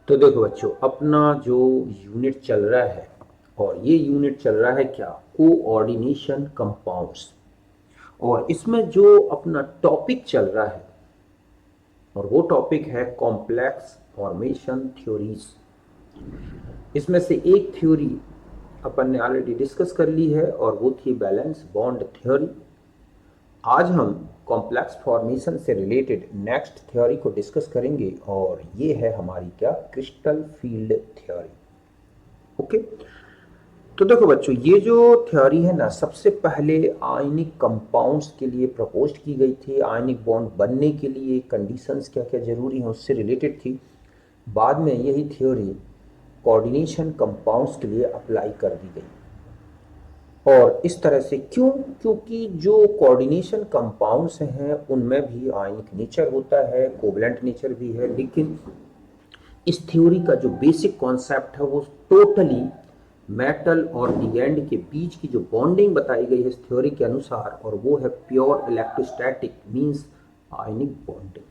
तो देखो बच्चों, अपना जो यूनिट चल रहा है, और ये यूनिट चल रहा है क्या, कोऑर्डिनेशन कंपाउंड्स। और इसमें जो अपना टॉपिक चल रहा है, और वो टॉपिक है कॉम्प्लेक्स फॉर्मेशन थ्योरीज। इसमें से एक थ्योरी अपन ने ऑलरेडी डिस्कस कर ली है, और वो थी बैलेंस बॉन्ड थ्योरी। आज हम कॉम्प्लेक्स फॉर्मेशन से रिलेटेड नेक्स्ट थ्योरी को डिस्कस करेंगे, और ये है हमारी क्या, क्रिस्टल फील्ड थ्योरी। ओके। तो देखो बच्चों, ये जो थ्योरी है ना, सबसे पहले आयनिक कंपाउंड्स के लिए प्रपोज की गई थी। आयनिक बॉन्ड बनने के लिए कंडीशंस क्या क्या जरूरी हैं उससे रिलेटेड थी। बाद में यही थ्योरी कोऑर्डिनेशन कंपाउंड्स के लिए अप्लाई कर दी गई। और इस तरह से क्यों, क्योंकि जो कोऑर्डिनेशन कंपाउंड्स हैं उनमें भी आयनिक नेचर होता है, कोवलेंट नेचर भी है, लेकिन इस थ्योरी का जो बेसिक कॉन्सेप्ट है वो टोटली मेटल और लिगैंड के बीच की जो बॉन्डिंग बताई गई है इस थ्योरी के अनुसार, और वो है pure electrostatic means ionic bonding.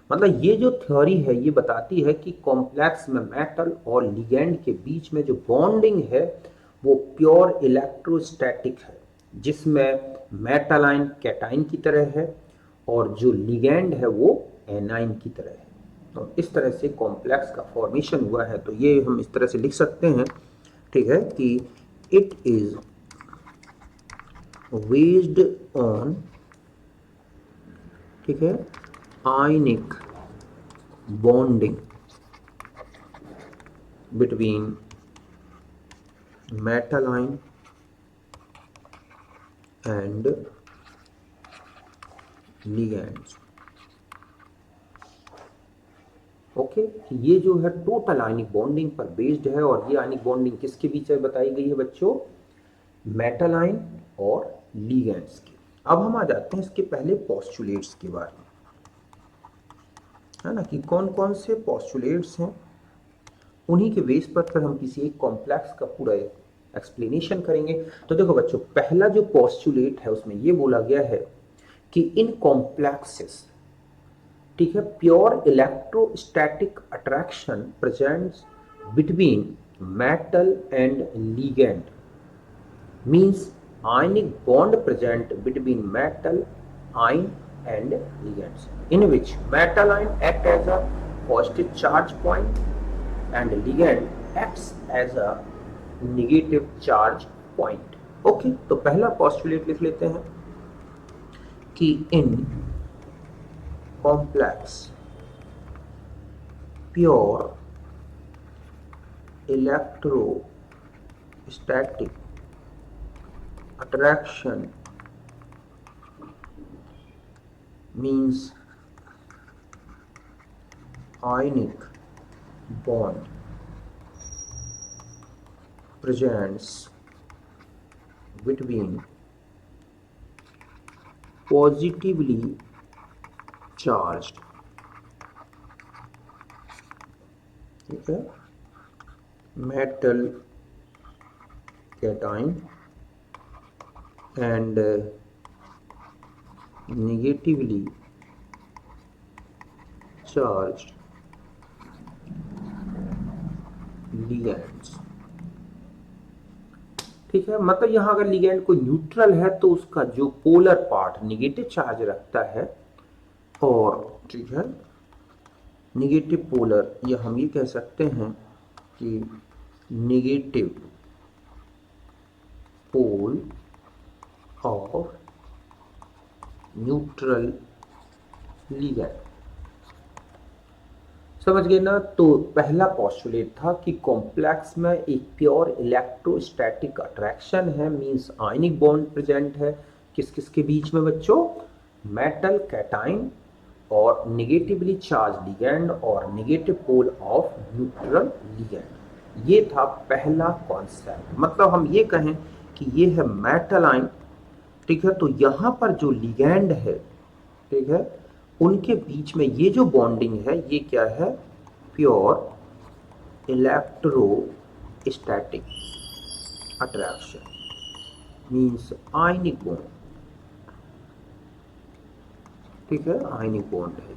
मतलब ये जो थ्योरी है ये बताती है कि कॉम्प्लेक्स में मेटल और लिगैंड के बीच में जो बॉन्डिंग है वो प्योर इलेक्ट्रोस्टैटिक है, जिसमें मेटल आयन कैटाइन की तरह है और जो लिगैंड है वो एनाइन की तरह है। तो इस तरह से कॉम्प्लेक्स का फॉर्मेशन हुआ है। तो ये हम इस तरह से लिख सकते हैं, ठीक है, कि इट इज बेस्ड ऑन, ठीक है, ionic bonding between metal ion and ligands। Okay. ये जो है टोटल आयनिक बॉन्डिंग पर बेस्ड है, और ये आयनिक बॉन्डिंग किसके बीच में बताई गई है बच्चों, मेटल आयन और लिगैंड्स के। अब हम आ जाते हैं इसके पहले पोस्टुलेट्स के बारे में, है ना, कि कौन कौन से पोस्टुलेट्स हैं। उन्हीं के बेस पर फिर हम किसी एक कॉम्प्लेक्स का पूरा एक्सप्लेनेशन करेंगे। तो देखो बच्चों, पहला जो पोस्टुलेट है उसमें ये बोला गया है कि इन कॉम्प्लेक्सेस, ठीक है, pure electrostatic attraction presents between metal and ligand means ionic bond present between metal ion and ligands, in which metal ion act as a positive charge point and ligand acts as a negative charge point। Okay, तो पहला postulate लिख लेते हैं कि इन complex pure electrostatic attraction means ionic bond presents between positively charged, ठीक है, metal cation and negatively charged ligands। ठीक है, मतलब यहां अगर लिगैंड कोई न्यूट्रल है तो उसका जो पोलर पार्ट निगेटिव चार्ज रखता है, और ठीक है, निगेटिव पोलर, या हम ये कह सकते हैं कि negative pole of neutral ligand. समझ गए ना। तो पहला पोस्टुलेट था कि कॉम्प्लेक्स में एक प्योर इलेक्ट्रोस्टैटिक अट्रैक्शन है, मींस आयनिक बॉन्ड प्रेजेंट है किस किस के बीच में बच्चों, मेटल कैटाइन और निगेटिवली चार्ज लिगैंड और negative pole of neutral ligand. ये था पहला कॉन्सेप्ट। मतलब हम ये कहें कि ये है मेटल आयन, ठीक है, तो यहां पर जो लिगैंड है, ठीक है, उनके बीच में ये जो बॉन्डिंग है ये क्या है, pure electrostatic attraction means ionic bond, ठीक है, आयनिक बॉन्ड है ये।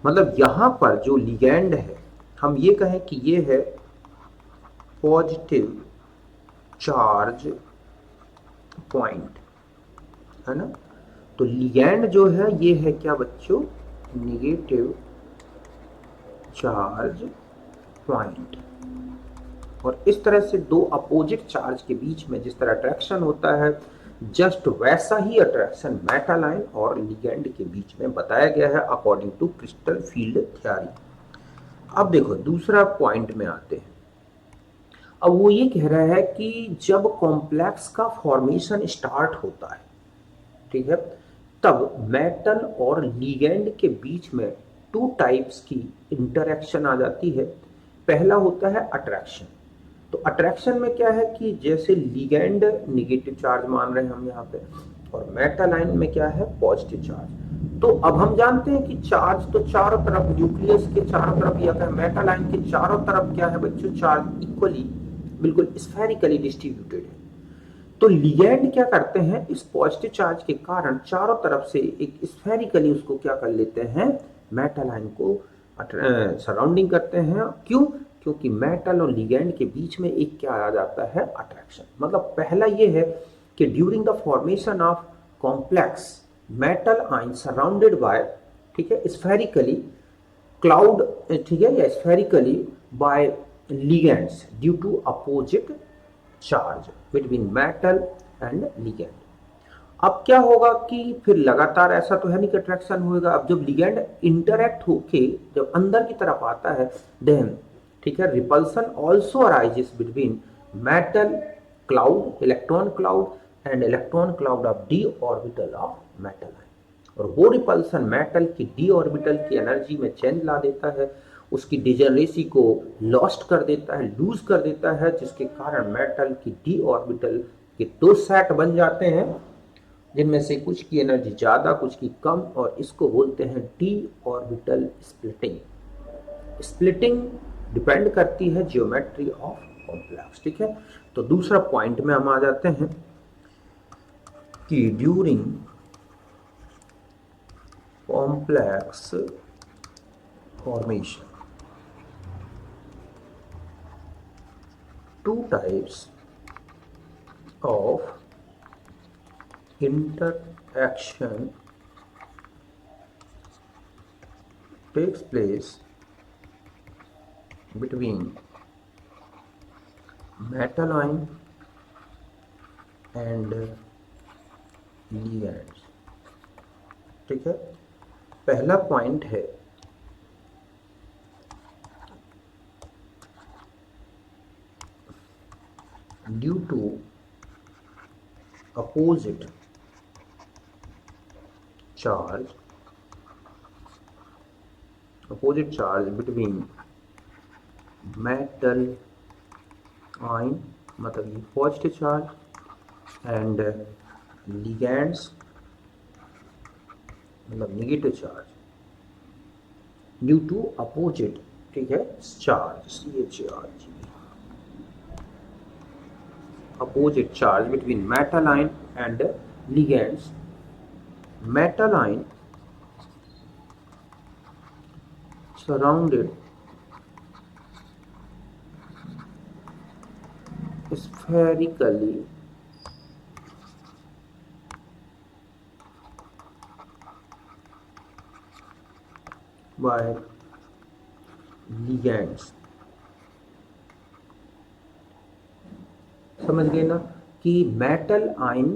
मतलब यहां पर जो लिगैंड है, हम ये कहें कि ये है पॉजिटिव चार्ज पॉइंट, है ना। तो लिगैंड जो है ये है क्या बच्चों, निगेटिव चार्ज पॉइंट। और इस तरह से दो अपोजिट चार्ज के बीच में जिस तरह अट्रैक्शन होता है, जस्ट वैसा ही अट्रैक्शन मेटल आयन और लिगैंड के बीच में बताया गया है according to crystal field theory. अब देखो दूसरा पॉइंट में आते हैं। अब वो ये कह रहा है कि जब कॉम्प्लेक्स का फॉर्मेशन स्टार्ट होता है, ठीक है, तब मेटल और लिगैंड के बीच में टू टाइप्स की इंटरेक्शन आ जाती है। पहला होता है अट्रैक्शन। तो अट्रैक्शन में क्या है कि जैसे लिगैंड निगेटिव चार्ज मान रहे हैं हम यहाँ पे, और मेटल आयन में क्या है, पॉजिटिव चार्ज। तो अब हम जानते हैं कि चार्ज तो चारों तरफ, न्यूक्लियस के चारों तरफ या फिर मेटल आयन के चारों तरफ क्या है बच्चों, चार्ज इक्वली बिल्कुल स्फेरिकली डिस्ट्रीब्यूटेड है। तो लिगैंड क्या करते हैं, इस पॉजिटिव चार्ज के कारण चारों तरफ से एक स्फेरिकली उसको क्या कर लेते हैं, मेटल आयन को सराउंडिंग करते हैं। क्यों, क्योंकि मेटल और लिगैंड के बीच में एक क्या आ जाता है, अट्रैक्शन। मतलब पहला ये है कि during the formation of complex metal ion surrounded by, ठीक है, स्फेरिकली क्लाउड, ठीक है, या spherically by ligands due to opposite charge between metal and ligand। अब क्या होगा कि फिर लगातार ऐसा तो है नहीं कि अट्रैक्शन होगा। अब जब लिगैंड इंटरैक्ट होके जब अंदर की तरफ आता है, देन ठीक है, repulsion also arises between metal cloud, electron cloud and electron cloud of D orbital of metal ion. और वो रिपल्सन मेटल की डी ऑर्बिटल की एनर्जी में चेंज ला देता है, उसकी डिजेनरेसी को लॉस्ट कर देता है, लूज कर देता है, जिसके कारण मेटल की डी ऑर्बिटल के दो सेट बन जाते हैं, जिनमें से कुछ की एनर्जी ज़्यादा कुछ की कम, और इसको बोलते हैं D orbital splitting. Splitting depend करती है जियोमेट्री ऑफ कॉम्प्लेक्स, ठीक है। तो दूसरा पॉइंट में हम आ जाते हैं कि during complex formation, two types of interaction takes place between metal ion and ligands, ठीक है। पहला पॉइंट है due to opposite charge between metal ion, मतलब ये पॉजिटिव चार्ज, एंड ligands मतलब negative charge, due to opposite, ठीक है, charge, CHARG, opposite charge between metal ion and ligands। metal ion surrounded spherically by ligands। समझ गए ना कि metal ion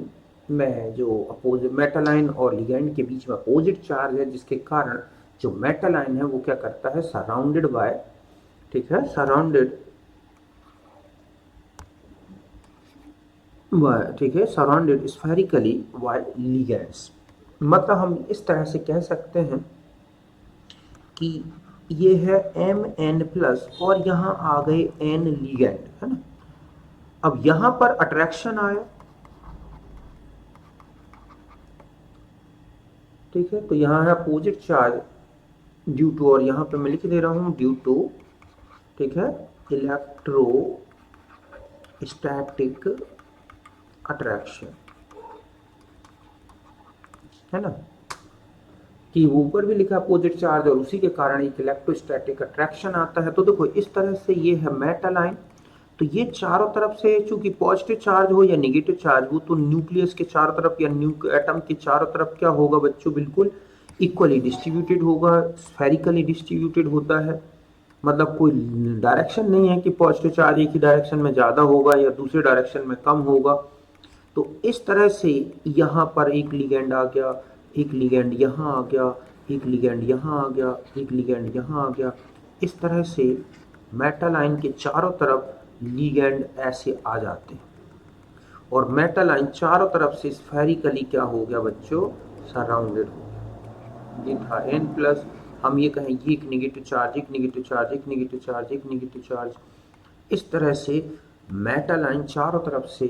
में जो अपोजिट, मेटल आयन और लिगैंड के बीच में अपोजिट चार्ज है, जिसके कारण जो मेटल आयन है वो क्या करता है, सराउंडेड बाय, ठीक है, सराउंडेड बाय, ठीक है, सराउंडेड स्फेरिकली बाय लिगैंड्स। मतलब हम इस तरह से कह सकते हैं कि ये है Mn+ और यहाँ आ गए N लिगैंड, है ना। अब यहां पर अट्रैक्शन आया, ठीक है, तो यहां है अपोजिट चार्ज ड्यू टू, और यहां पे मैं लिख दे रहा हूं ड्यू टू, ठीक है, इलेक्ट्रोस्टैटिक अट्रैक्शन, है ना। कि ऊपर भी लिखा अपोजिट चार्ज और उसी के कारण एक इलेक्ट्रोस्टैटिक अट्रैक्शन आता है। तो देखो इस तरह से ये है मेटल आयन। तो ये चारों तरफ से चूंकि पॉजिटिव चार्ज हो या नेगेटिव चार्ज हो, तो न्यूक्लियस के चारों तरफ या एटम के चारों तरफ क्या होगा बच्चों, बिल्कुल इक्वली डिस्ट्रीब्यूटेड होगा, स्फेरिकली डिस्ट्रीब्यूटेड होता है। मतलब कोई डायरेक्शन नहीं है कि पॉजिटिव चार्ज एक ही डायरेक्शन में ज्यादा होगा या दूसरे डायरेक्शन में कम होगा। तो इस तरह से यहाँ पर एक लिगेंड आ गया, एक लिगेंड यहाँ आ गया, एक लिगेंड यहाँ आ गया, एक लिगेंड यहाँ आ गया। इस तरह से मेटल आयन के चारों तरफ लिगेंड ऐसे आ जाते हैं और मेटल आयन चारों तरफ से स्फेरिकली क्या हो गया बच्चों, सराउंडेड हो गया। ये था N प्लस, हम ये कहें ये एक नेगेटिव चार्ज, एक नेगेटिव चार्ज, एक नेगेटिव चार्ज, एक नेगेटिव चार्ज। इस तरह से मेटल आयन चारों तरफ से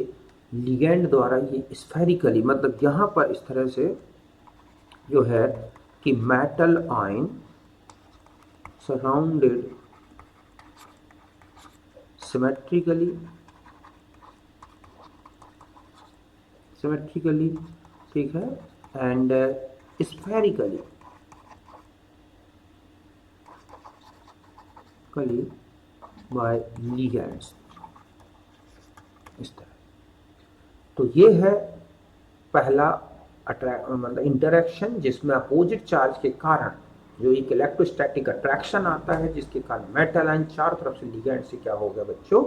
लिगेंड द्वारा ये स्फेरिकली, मतलब यहाँ पर इस तरह से जो है कि मेटल आयन सराउंडेड सिमेट्रिकली ठीक है, एंड स्फेरिकली बाय लिगेंड्स, इस तरह। तो ये है पहला मतलब इंटरेक्शन, जिसमें अपोजिट चार्ज के कारण जो एक इलेक्ट्रोस्टैटिक अट्रैक्शन आता है, जिसके कारण मेटल आयन चारों तरफ से लिगेंड से क्या हो गया बच्चों,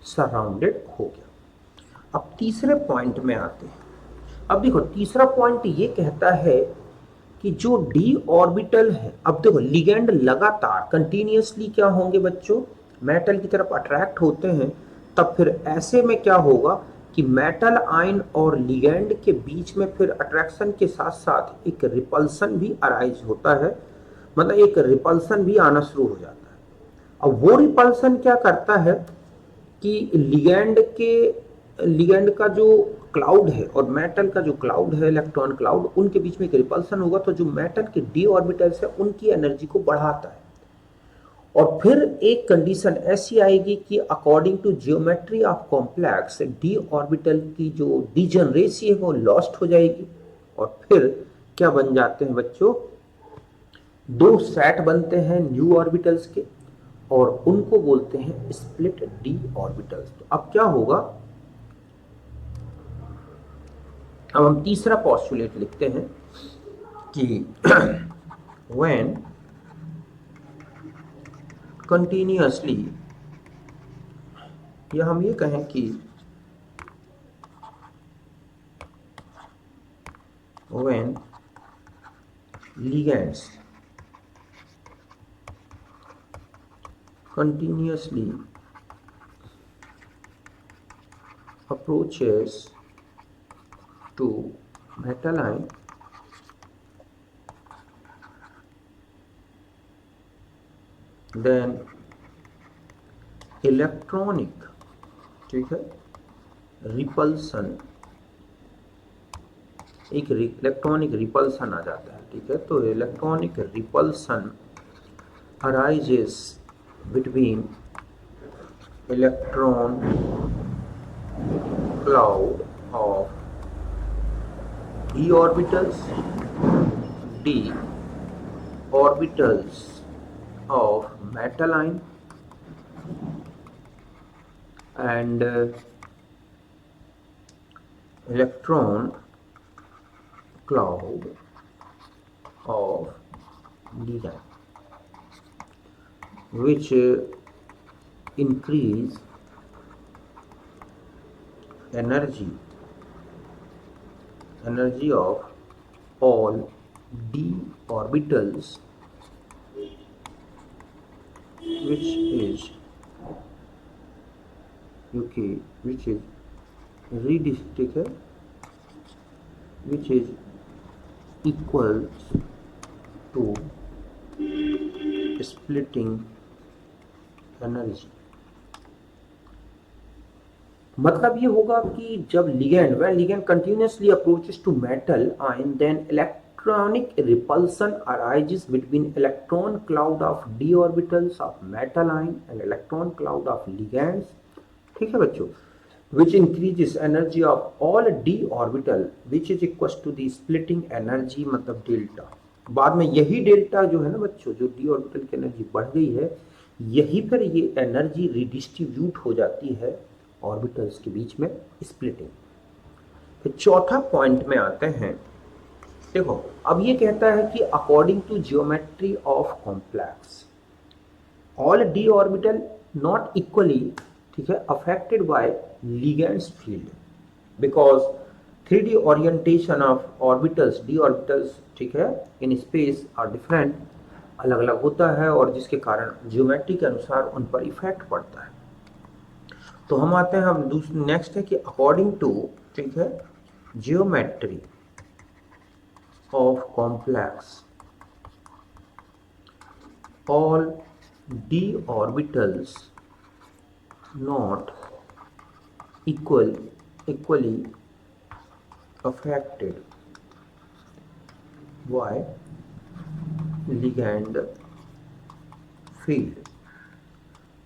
सराउंडेड हो गया। अब तीसरे पॉइंट में आते हैं। अब देखो तीसरा पॉइंट ये कहता है कि जो डी ऑर्बिटल है, अब देखो लिगेंड लगातार कंटिन्यूअसली क्या होंगे बच्चों, मेटल की तरफ अट्रैक्ट होते हैं, तब फिर ऐसे में क्या होगा कि मेटल आयन और लिगेंड के बीच में फिर अट्रैक्शन के साथ साथ एक रिपल्सन भी अराइज होता है, मतलब एक रिपल्सन भी आना शुरू हो जाता है। अब वो रिपल्सन क्या करता है कि लिगेंड का जो क्लाउड है और मेटल का जो क्लाउड है, इलेक्ट्रॉन क्लाउड, उनके बीच में एक रिपल्सन होगा, तो जो मेटल के डी ऑर्बिटल्स है उनकी एनर्जी को बढ़ाता है। और फिर एक कंडीशन ऐसी आएगी कि according to geometry of complex D orbital की जो डिजनरेसी है वो लॉस्ट हो जाएगी, और फिर क्या बन जाते हैं बच्चों, दो सेट बनते हैं न्यू ऑर्बिटल्स के, और उनको बोलते हैं स्प्लिट डी ऑर्बिटल्स। तो अब क्या होगा, अब हम तीसरा पॉस्टुलेट लिखते हैं कि when continuously, या हम ये कहें कि when ligands continuously approaches to metal ion, then electronic, ठीक है, रिपल्सन, एक इलेक्ट्रॉनिक रिपल्सन आ जाता है, ठीक है। तो electronic repulsion arises between electron cloud of d orbitals of metal ion and electron cloud of d ion, which increase energy of all d orbitals, which is redistributed, which is equals to splitting energy। मतलब ये होगा कि जब when ligand continuously approaches to metal ion, then electronic repulsion arises between electron cloud of d orbitals of metal ion and electron cloud of ligands, ठीक है बच्चों, which increases energy of all d orbital, which is equals to the splitting energy, मतलब delta. बाद में यही delta जो है ना बच्चों, जो डी ऑर्बिटल की एनर्जी बढ़ गई है, यही पर ये एनर्जी रिडिस्ट्रीब्यूट हो जाती है ऑर्बिटल्स के बीच में, स्प्लिटिंग। फिर चौथा पॉइंट में आते हैं। देखो अब ये कहता है कि according to geometry of complex all D orbital not equally, ठीक है, affected by ligands field, because 3D orientation of orbitals, D orbitals, ठीक है, इन स्पेस आर डिफरेंट, अलग अलग होता है, और जिसके कारण ज्योमेट्री के अनुसार उन पर इफेक्ट पड़ता है। तो हम आते हैं, हम दूसरे नेक्स्ट है कि अकॉर्डिंग टू, ठीक है, geometry of complex all D orbitals not equally affected by ligand field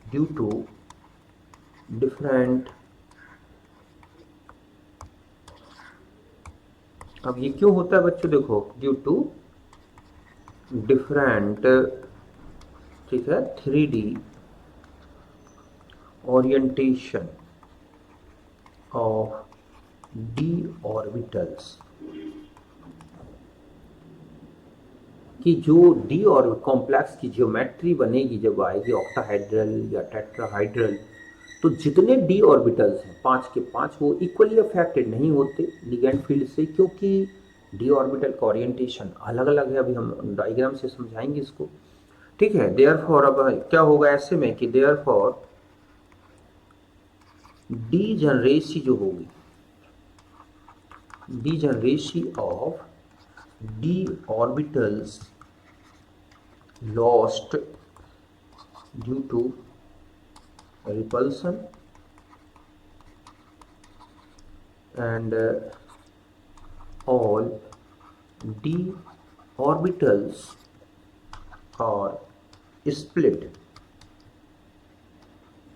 due to different, अब ये क्यों होता है बच्चों, देखो ड्यू टू डिफरेंट, ठीक है, 3D orientation of d orbitals, कि जो डी और कॉम्प्लेक्स की ज्योमेट्री बनेगी जब आएगी ऑक्टाहेड्रल या टेट्राहाइड्रल, तो जितने डी ऑर्बिटल्स हैं 5 के 5 वो इक्वली अफेक्टेड नहीं होते लिगेंड फील्ड से, क्योंकि डी ऑर्बिटल का ओरिएंटेशन अलग अलग है। अभी हम डायग्राम से समझाएंगे इसको, ठीक है। देयरफॉर अब क्या होगा ऐसे में कि देयरफॉर डीजनरेसी जो होगी, degeneracy of d orbitals lost due to repulsion and all d orbitals are split,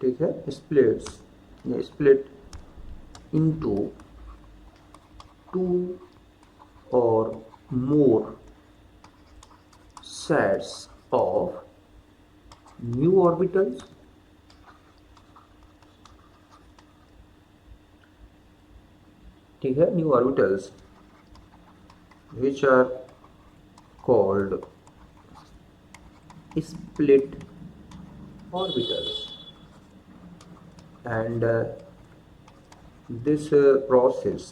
ठीक है, split into 2 or more sets of new orbitals, ठीक है, new orbitals which are called split orbitals, and this process,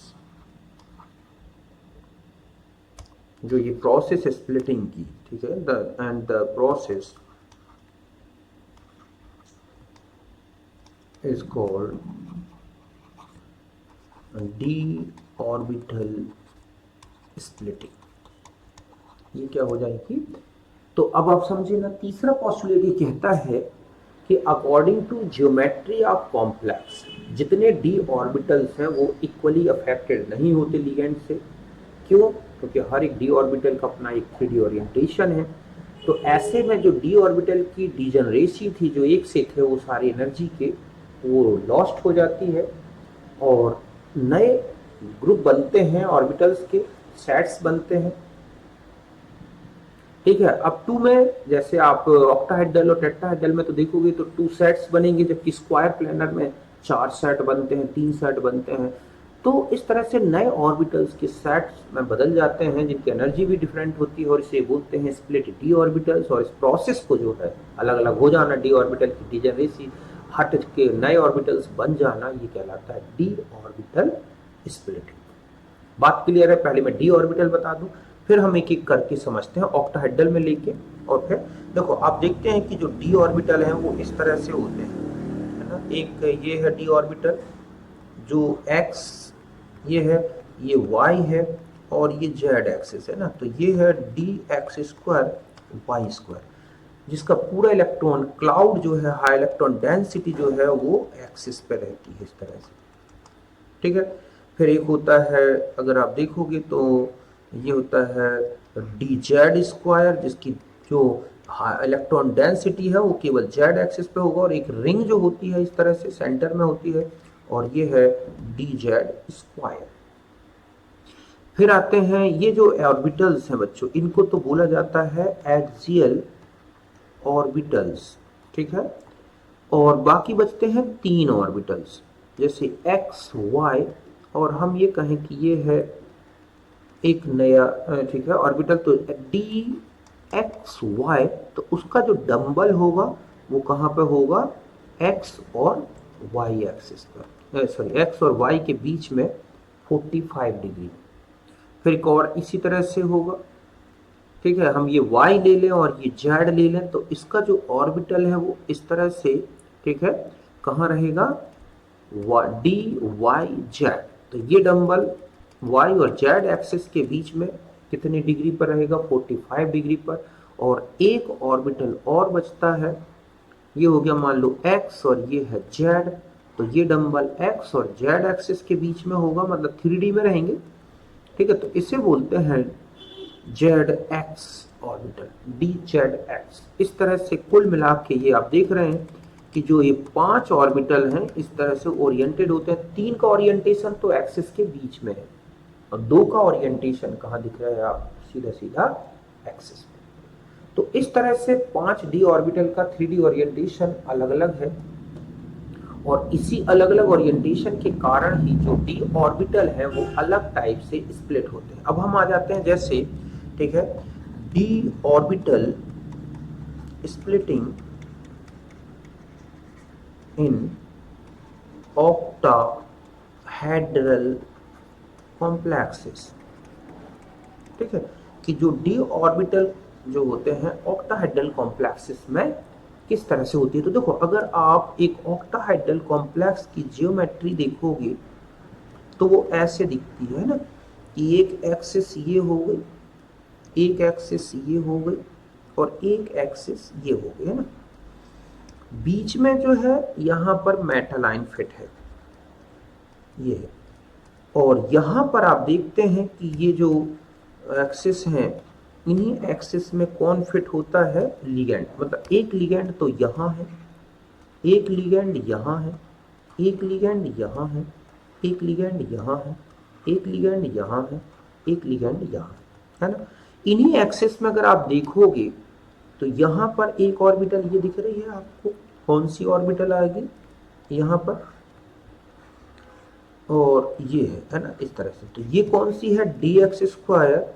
जो ये process splitting की, ठीक है, the process is called D orbital splitting. ये क्या हो जाएगी, तो अब आप समझे ना, तीसरा पॉस्टुलेट ये कहता है कि according to geometry of complex जितने डी ऑर्बिटल्स हैं वो इक्वली अफेक्टेड नहीं होते लिगेंड से। क्यों, क्योंकि हर एक डी ऑर्बिटल का अपना एक 3D ओरिएंटेशन है। तो ऐसे में जो डी ऑर्बिटल की डीजनरेसी थी, जो एक से थे वो सारी एनर्जी के वो लॉस्ट हो जाती है और नए ग्रुप बनते हैं, ऑर्बिटल्स के सेट्स बनते हैं, ठीक है। अब 2 में जैसे आप ऑक्टाहेड्रल और टेट्राहेड्रल में तो देखोगे तो 2 सेट्स बनेंगे, जबकि स्क्वायर प्लेनर में 4 सेट बनते हैं, 3 सेट बनते हैं। तो इस तरह से नए ऑर्बिटल्स के सेट्स में बदल जाते हैं जिनकी एनर्जी भी डिफरेंट होती है, और इसे बोलते हैं स्प्लिट डी ऑर्बिटल्स। और इस प्रोसेस को जो है अलग अलग हो जाना, डी ऑर्बिटल की डीजनरेसी, हट के नए ऑर्बिटल्स बन जाना, ये कहलाता है डी ऑर्बिटल स्प्लिटिंग। बात क्लियर है? पहले मैं डी ऑर्बिटल बता दूं, फिर हम एक एक करके समझते हैं ऑक्टाहेड्रल में लेके। और फिर देखो आप देखते हैं कि जो डी ऑर्बिटल हैं वो इस तरह से होते हैं, है ना। एक ये है डी ऑर्बिटल, जो एक्स ये है, ये y है, और ये z एक्सिस है ना। तो ये है D X square Y square, जिसका पूरा इलेक्ट्रॉन क्लाउड जो है, हाई इलेक्ट्रॉन डेंसिटी जो है वो एक्सिस पे रहती है इस तरह से, ठीक है। फिर एक होता है, अगर आप देखोगे तो ये होता है डी जेड स्क्वायर, जिसकी जो इलेक्ट्रॉन डेंसिटी है वो केवल जेड एक्सिस पे होगा, और एक रिंग जो होती है इस तरह से सेंटर में होती है, और ये है डी जेड स्क्वायर। फिर आते हैं ये जो ऑर्बिटल्स हैं बच्चों, इनको तो बोला जाता है एक्सियल ऑर्बिटल्स, ठीक है। और बाकी बचते हैं 3 ऑर्बिटल्स, जैसे एक्स वाई, और हम ये कहें कि ये है एक नया, ठीक है, ऑर्बिटल तो डी एक्स वाई, तो उसका जो डंबल होगा वो कहाँ पे होगा, एक्स और वाई एक्सिस पर, सॉरी एक्स और वाई के बीच में 45 डिग्री। फिर एक और इसी तरह से होगा, ठीक है, हम ये y ले लें और ये z ले लें, तो इसका जो ऑर्बिटल है वो इस तरह से, ठीक है, कहाँ रहेगा, डी वाई जेड। तो ये डंबल y और z एक्सिस के बीच में कितने डिग्री पर रहेगा, 45 डिग्री पर। और एक ऑर्बिटल और बचता है, ये हो गया मान लो x और ये है z, तो ये डंबल x और z एक्सिस के बीच में होगा, मतलब 3D में रहेंगे, ठीक है। तो इसे बोलते हैं Z x orbital, D Z x. इस तरह से कुल मिला के ये आप देख रहे हैं कि जो ये 5 ऑर्बिटल हैं इस तरह से ओरिएंटेड होते हैं। 3 का ओरिएंटेशन तो एक्सिस के बीच में है और 2 का ओरिएंटेशन कहाँ दिख रहा है, आप सीधा सीधा एक्सिस में। तो इस तरह से 5 डी ऑर्बिटल का 3D ओरिएंटेशन अलग अलग है, और इसी अलग अलग ओरिएंटेशन के कारण ही जो डी ऑर्बिटल है वो अलग टाइप से स्प्लिट होते हैं। अब हम आ जाते हैं जैसे, ठीक है, D orbital splitting in octahedral complexes, ठीक है, कि जो डी ऑर्बिटल जो होते हैं ऑक्टाहेड्रल कॉम्प्लेक्सेस में किस तरह से होती है। तो देखो, अगर आप एक ऑक्टाहेड्रल कॉम्प्लेक्स की जियोमेट्री देखोगे तो वो ऐसे दिखती है ना, कि एक एक्सिस ये हो गई, एक एक्सिस ये हो गई और एक एक्सिस ये हो गई, है ना। बीच में जो है यहां पर मेटालाइन फिट है, ये है। और यहां पर आप देखते हैं कि ये जो एक्सिस हैं, इन्हीं एक्सिस में कौन फिट होता है, लिगेंड। मतलब एक लिगेंड तो यहां है, एक लिगेंड यहां है, एक लिगेंड यहां है, एक लिगेंड यहां है, एक लिगेंड यहां है, एक लिगेंड यहां है ना। इन्हीं एक्सिस में अगर आप देखोगे तो यहां पर एक ऑर्बिटल ये दिख रही है आपको, कौन सी ऑर्बिटल आएगी यहां पर, और ये है ना, इस तरह से। तो ये कौन सी है, डी एक्स स्क्वायर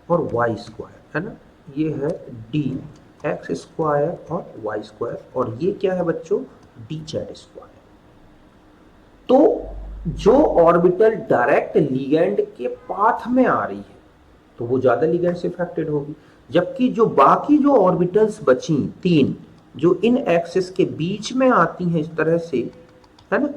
और वाई स्क्वायर, है ना। ये है डी एक्स स्क्वायर और वाई स्क्वायर, और ये क्या है बच्चों, डी जेड स्क्वायर। तो जो ऑर्बिटल डायरेक्ट लिगेंड के पाथ में आ रही है तो वो ज्यादा लिगेंड से इफेक्टेड होगी, जबकि जो बाकी जो ऑर्बिटल्स बची 3 जो इन एक्सिस के बीच में आती हैं इस तरह से, है ना,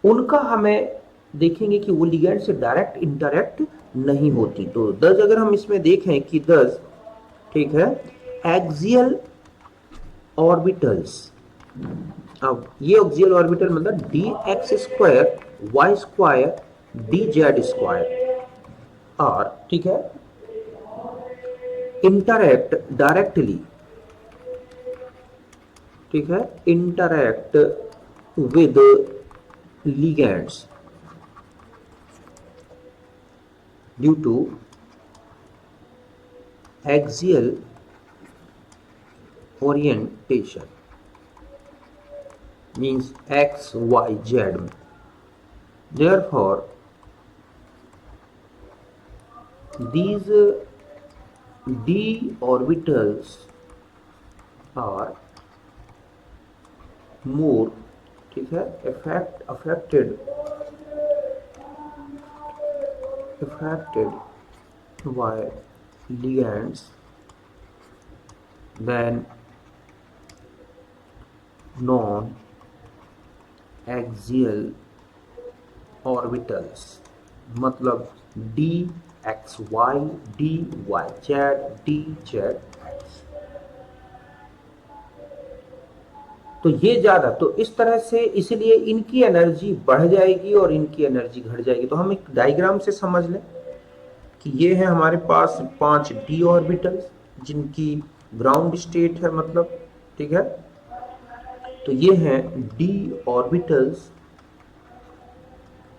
उनका हमें देखेंगे कि वो लिगेंड से डायरेक्ट इंटरेक्ट नहीं होती। तो 10 अगर हम इसमें देखें कि 10, ठीक है, एक्सियल ऑर्बिटल्स, अब ये एक्सियल ऑर्बिटल मतलब D X square Y square D Z square, और ठीक है, इंटरैक्ट डायरेक्टली, ठीक है, interact with ligands due to axial orientation, means x y z। therefore these d orbitals are more, ठीक है, affected by ligands than non axial orbitals। मतलब D X Y, D Y Z, D Z X. तो ये ज्यादा, तो इस तरह से इसलिए इनकी एनर्जी बढ़ जाएगी और इनकी एनर्जी घट जाएगी। तो हम एक डायग्राम से समझ लें कि ये है हमारे पास 5 डी ऑर्बिटल्स जिनकी ग्राउंड स्टेट है, मतलब, ठीक है। तो ये हैं डी ऑर्बिटल्स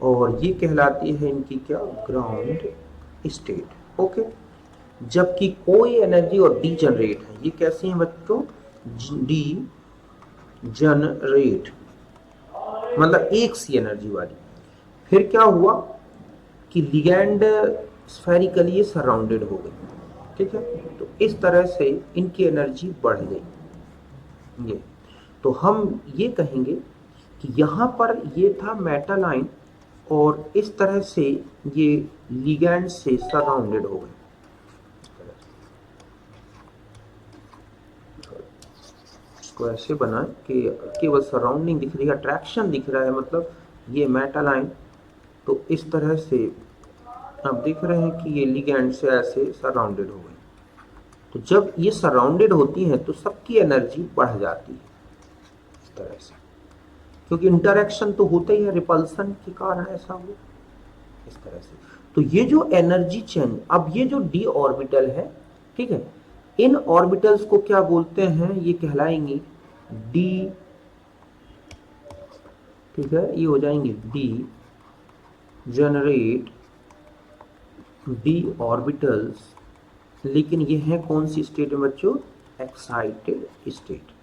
और ये कहलाती है इनकी क्या, ग्राउंड स्टेट। ओके, जबकि कोई एनर्जी और डी जनरेट है, ये कैसी है बच्चों, डी जनरेट मतलब एक सी एनर्जी वाली। फिर क्या हुआ कि लिगैंड स्फेरिकली सराउंडेड हो गई, ठीक है, तो इस तरह से इनकी एनर्जी बढ़ गई। ये तो हम ये कहेंगे कि यहाँ पर ये था मेटल आयन और इस तरह से ये लिगैंड से सराउंडेड हो गए। इसको ऐसे बनाएं कि केवल सराउंडिंग दिख रही है, अट्रैक्शन दिख रहा है, मतलब ये मेटल आयन तो इस तरह से आप देख रहे हैं कि ये लिगैंड से ऐसे सराउंडेड हो गई। तो जब ये सराउंडेड होती हैं तो सबकी एनर्जी बढ़ जाती है इस तरह से, क्योंकि इंटरेक्शन तो होता ही है, रिपल्सन के कारण ऐसा हुआ इस तरह से। तो ये जो एनर्जी चेंज, अब ये जो डी ऑर्बिटल है, ठीक है, इन ऑर्बिटल्स को क्या बोलते हैं, ये कहलाएंगे डी, ठीक है, ये हो जाएंगे डी जनरेट डी ऑर्बिटल्स, लेकिन ये है कौन सी स्टेट में बच्चों, एक्साइटेड स्टेट।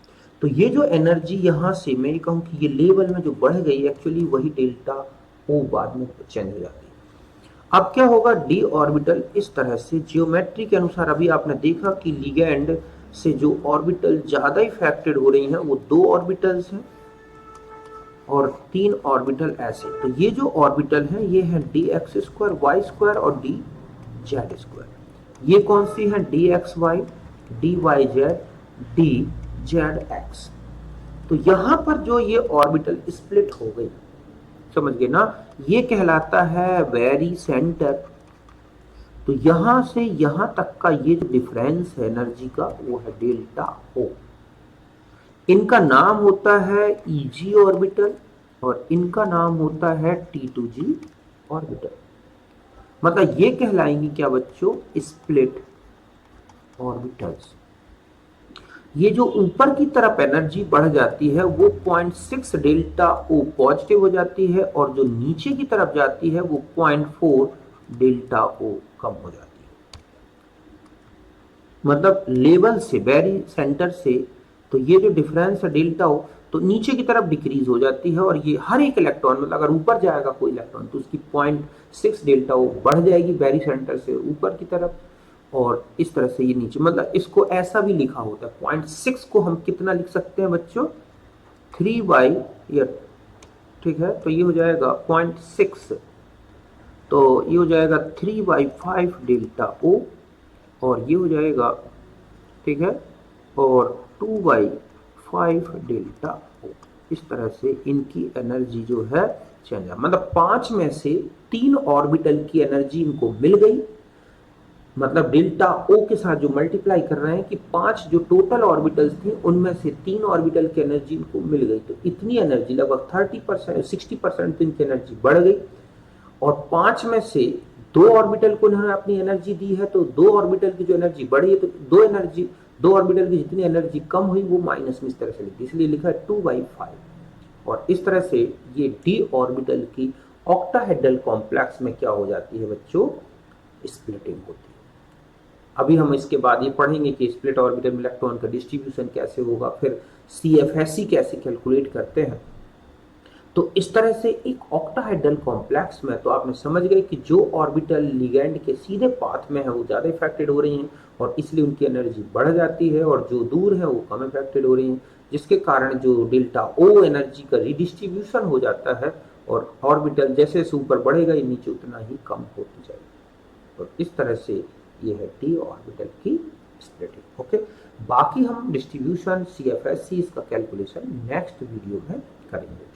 तो ये जो एनर्जी यहां से मैं कहूं कि ये लेवल में जो बढ़ गई, एक्चुअली वही डेल्टा ओ बाद में चेंज हो जाती है। अब क्या होगा, डी ऑर्बिटल इस तरह से जियोमेट्री के अनुसार, अभी आपने देखा कि लिगैंड से जो ऑर्बिटल ज्यादा इफेक्टेड हो रही हैं वो 2 ऑर्बिटल्स हैं और 3 ऑर्बिटल ऐसे। तो ये जो ऑर्बिटल है ये है D X square Y square और डी जेड स्क्वायर। ये कौन सी है, D X Y, D Y Z, D Z X. तो यहां पर जो ये ऑर्बिटल स्प्लिट हो गई, समझ गए ना, ये कहलाता है वेरी सेंटर। तो यहां से यहां तक का ये जो डिफरेंस है एनर्जी का वो है डेल्टा ओ। इनका नाम होता है ईजी ऑर्बिटल और इनका नाम होता है T2G ऑर्बिटल। मतलब ये कहलाएंगे क्या बच्चों, स्प्लिट ऑर्बिटल्स। ये जो ऊपर की तरफ एनर्जी बढ़ जाती है वो 0.6 डेल्टा ओ पॉजिटिव हो जाती है और जो नीचे की तरफ जाती है वो 0.4 डेल्टा ओ कम हो जाती है। मतलब लेवल से, वेरी सेंटर से, तो ये जो डिफरेंस है डेल्टा ओ, तो नीचे की तरफ डिक्रीज हो जाती है और ये हर एक इलेक्ट्रॉन, मतलब अगर ऊपर जाएगा कोई इलेक्ट्रॉन तो उसकी 0.6 डेल्टा ओ बढ़ जाएगी वेरी सेंटर से ऊपर की तरफ, और इस तरह से ये नीचे, मतलब इसको ऐसा भी लिखा होता है 0.6 को हम कितना लिख सकते हैं बच्चों, 3 या, ठीक है, तो ये हो जाएगा 0.6, तो ये हो जाएगा 3/5 डेल्टा ओ और ये हो जाएगा, ठीक है, और 2/5 डेल्टा ओ। इस तरह से इनकी एनर्जी जो है चेंज है, मतलब 5 में से 3 ऑर्बिटल की एनर्जी इनको मिल गई। मतलब डेल्टा ओ के साथ जो मल्टीप्लाई कर रहे हैं कि 5 जो टोटल ऑर्बिटल्स थी उनमें से 3 ऑर्बिटल की एनर्जी इनको मिल गई, तो इतनी एनर्जी लगभग 30% 60% तो इनकी एनर्जी बढ़ गई। और 5 में से 2 ऑर्बिटल को इन्होंने अपनी एनर्जी दी है, तो 2 ऑर्बिटल की जो एनर्जी बढ़ी है, तो 2 ऑर्बिटल की जितनी एनर्जी कम हुई वो माइनस में इस तरह से लिखी, इसलिए लिखा है 2/5। और इस तरह से ये डी ऑर्बिटल की ऑक्टाहेड्रल कॉम्प्लेक्स में क्या हो जाती है बच्चों, स्प्लिटिंग होती है। अभी हम इसके बाद ये पढ़ेंगे कि स्प्लिट ऑर्बिटल में इलेक्ट्रॉन का डिस्ट्रीब्यूशन कैसे होगा, फिर CFSE कैसे कैलकुलेट करते हैं। तो इस तरह से एक ऑक्टाहेड्रल कॉम्प्लेक्स में तो आपने समझ गए कि जो ऑर्बिटल लिगैंड के सीधे पाथ में है वो ज़्यादा इफेक्टेड हो रही हैं और इसलिए उनकी एनर्जी बढ़ जाती है, और जो दूर है वो कम इफेक्टेड हो रही हैं, जिसके कारण जो डेल्टा ओ एनर्जी का रिडिस्ट्रीब्यूशन हो जाता है और ऑर्बिटल जैसे जैसे ऊपर बढ़ेगा ये नीचे उतना ही कम होती जाएगी। और इस तरह से ये है डी ऑर्बिटल की स्प्लिटिंग। ओके, बाकी हम डिस्ट्रीब्यूशन CFSE इसका कैलकुलेशन नेक्स्ट वीडियो में करेंगे।